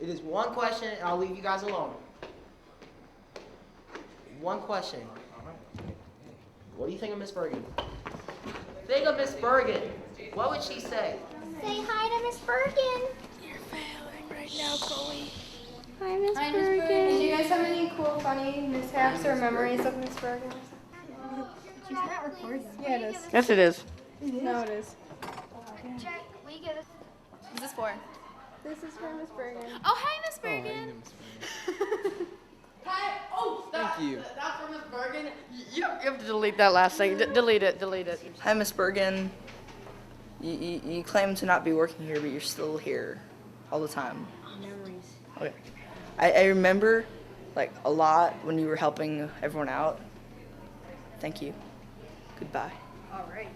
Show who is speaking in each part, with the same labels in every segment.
Speaker 1: It is one question, and I'll leave you guys alone. One question. What do you think of Miss Bergen? Think of Miss Bergen. What would she say?
Speaker 2: Say hi to Miss Bergen.
Speaker 3: You're failing right now, Chloe.
Speaker 2: Hi, Miss Bergen.
Speaker 4: Did you guys have any cool, funny mishaps or memories of Miss Bergen?
Speaker 2: She's not recording.
Speaker 4: Yeah, it is.
Speaker 5: Yes, it is.
Speaker 4: No, it is.
Speaker 2: Jack, we get it.
Speaker 3: What's this for?
Speaker 4: This is for Miss Bergen.
Speaker 3: Oh, hi, Miss Bergen.
Speaker 5: Hi. Oh, stop. Thank you. That's for Miss Bergen. You have to delete that last thing. Delete it.
Speaker 6: Hi, Miss Bergen. You claim to not be working here, but you're still here all the time.
Speaker 2: Memories.
Speaker 6: Okay. I remember, like, a lot when you were helping everyone out. Thank you. Goodbye.
Speaker 2: All right.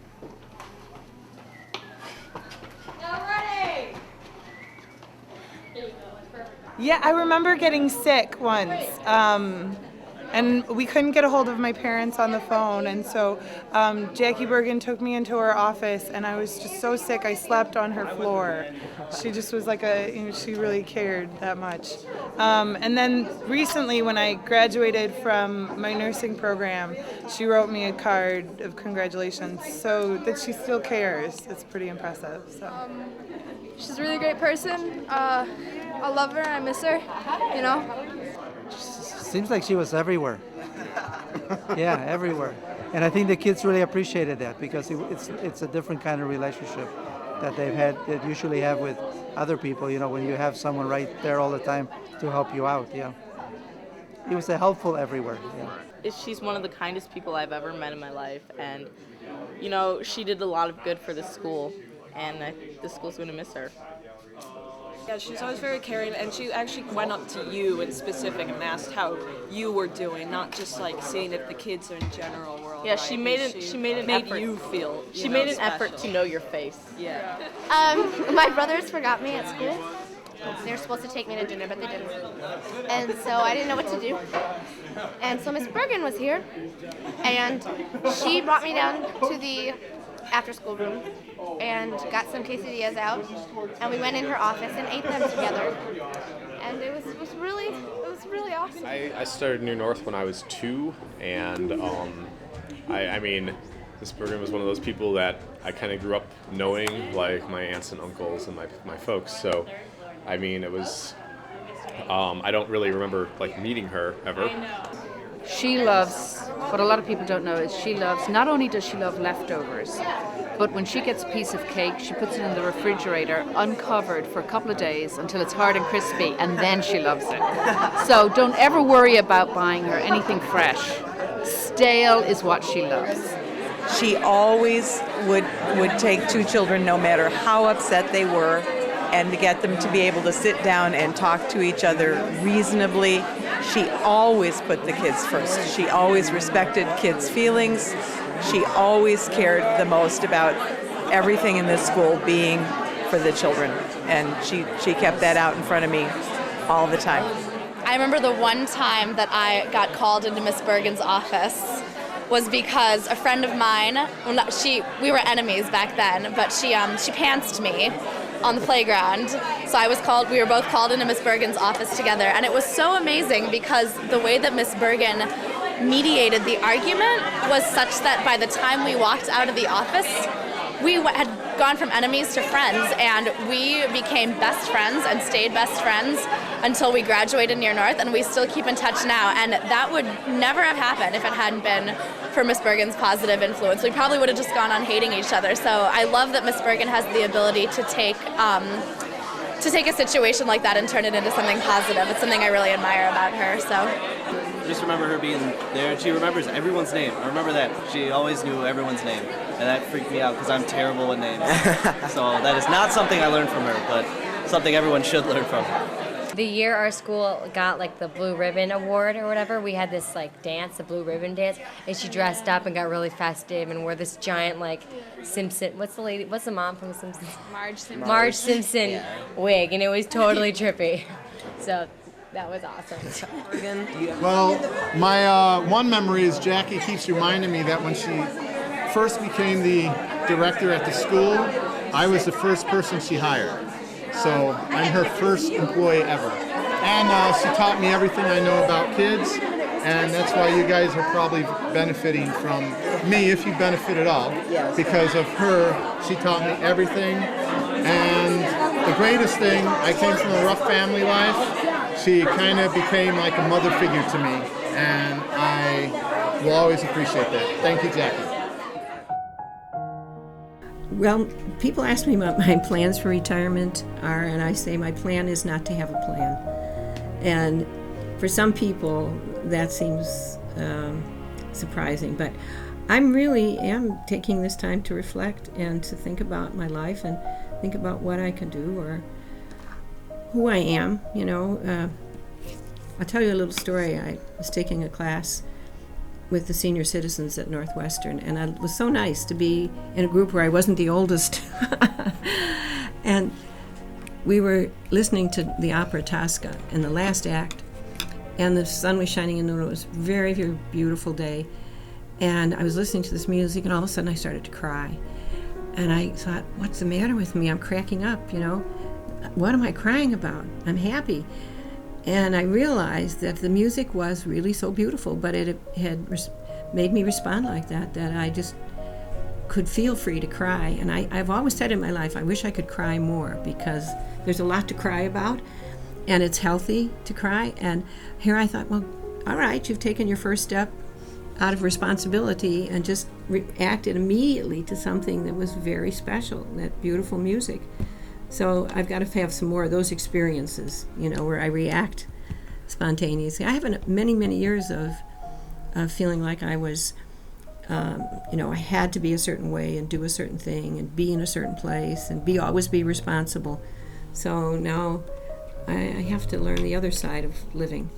Speaker 7: Yeah, I remember getting sick once, and we couldn't get a hold of my parents on the phone, and so Jackie Bergen took me into her office, and I was just so sick I slept on her floor. She just was like she really cared that much. And then recently when I graduated from my nursing program, she wrote me a card of congratulations, so that she still cares. It's pretty impressive. So.
Speaker 4: She's a really great person. I love her. I miss her. You know.
Speaker 8: Seems like she was everywhere. Yeah, everywhere. And I think the kids really appreciated that because it's a different kind of relationship that that usually have with other people, you know, when you have someone right there all the time to help you out, yeah. It was helpful everywhere, yeah.
Speaker 5: She's one of the kindest people I've ever met in my life, and, you know, she did a lot of good for the school, and the school's going to miss her.
Speaker 9: Yeah, she's always very caring, and she actually went up to you in specific and asked how you were doing, not just like seeing if the kids in general were all
Speaker 5: Yeah,
Speaker 9: right.
Speaker 5: she made an effort.
Speaker 9: You feel.
Speaker 5: She made an effort to know your face.
Speaker 9: Yeah.
Speaker 2: My brothers forgot me at school. They were supposed to take me to dinner, but they didn't. And so I didn't know what to do. And so Miss Bergen was here, and she brought me down to the after-school room and got some quesadillas out, and we went in her office and ate them together. And it was really awesome.
Speaker 10: I started New North when I was 2, and I mean, Miss Bergen was one of those people that I kind of grew up knowing, like my aunts and uncles and my folks. So, I mean, it was. I don't really remember like meeting her ever.
Speaker 11: She loves, what a lot of people don't know is she loves, not only does she love leftovers, but when she gets a piece of cake, she puts it in the refrigerator uncovered for a couple of days until it's hard and crispy, and then she loves it. So don't ever worry about buying her anything fresh. Stale is what she loves.
Speaker 12: She always would take 2 children, no matter how upset they were, and to get them to be able to sit down and talk to each other reasonably. She always put the kids first. She always respected kids' feelings. She always cared the most about everything in this school being for the children. And she kept that out in front of me all the time.
Speaker 3: I remember the one time that I got called into Miss Bergen's office was because a friend of mine, we were enemies back then, but she pantsed me on the playground. So we were both called into Miss Bergen's office together, and it was so amazing because the way that Miss Bergen mediated the argument was such that by the time we walked out of the office, we had gone from enemies to friends, and we became best friends and stayed best friends until we graduated near North, and we still keep in touch now. And that would never have happened if it hadn't been for Miss Bergen's positive influence. We probably would have just gone on hating each other. So I love that Miss Bergen has the ability to take a situation like that and turn it into something positive. It's something I really admire about her. So.
Speaker 13: I just remember her being there, and she remembers everyone's name. I remember that. She always knew everyone's name, and that freaked me out because I'm terrible with names. So that is not something I learned from her, but something everyone should learn from her.
Speaker 14: The year our school got like the Blue Ribbon Award or whatever, we had this like dance, the Blue Ribbon dance, and she dressed up and got really festive and wore this giant like Simpson, what's the mom from The Simpsons? Marge Simpson wig, and it was totally trippy. So that was awesome.
Speaker 15: Well, my one memory is Jackie keeps reminding me that when she first became the director at the school, I was the first person she hired. So I'm her first employee ever. And she taught me everything I know about kids, and that's why you guys are probably benefiting from me, if you benefit at all. Because of her, she taught me everything. And the greatest thing, I came from a rough family life. She kind of became like a mother figure to me, and I will always appreciate that. Thank you, Jackie.
Speaker 16: Well, people ask me what my plans for retirement are, and I say my plan is not to have a plan. And for some people, that seems surprising, but I really am taking this time to reflect and to think about my life and think about what I can do or who I am, you know. I'll tell you a little story. I was taking a class with the senior citizens at Northwestern, and it was so nice to be in a group where I wasn't the oldest. And we were listening to the opera Tosca in the last act, and the sun was shining in, and it was a very, very beautiful day. And I was listening to this music, and all of a sudden I started to cry. And I thought, what's the matter with me? I'm cracking up, you know. What am I crying about? I'm happy. And I realized that the music was really so beautiful, but it had made me respond like that, that I just could feel free to cry. And I've always said in my life, I wish I could cry more, because there's a lot to cry about, and it's healthy to cry. And here I thought, well, all right, you've taken your first step out of responsibility and just reacted immediately to something that was very special, that beautiful music. So I've got to have some more of those experiences, you know, where I react spontaneously. I have many, many years of feeling like I was, you know, I had to be a certain way and do a certain thing and be in a certain place and always be responsible. So now I have to learn the other side of living.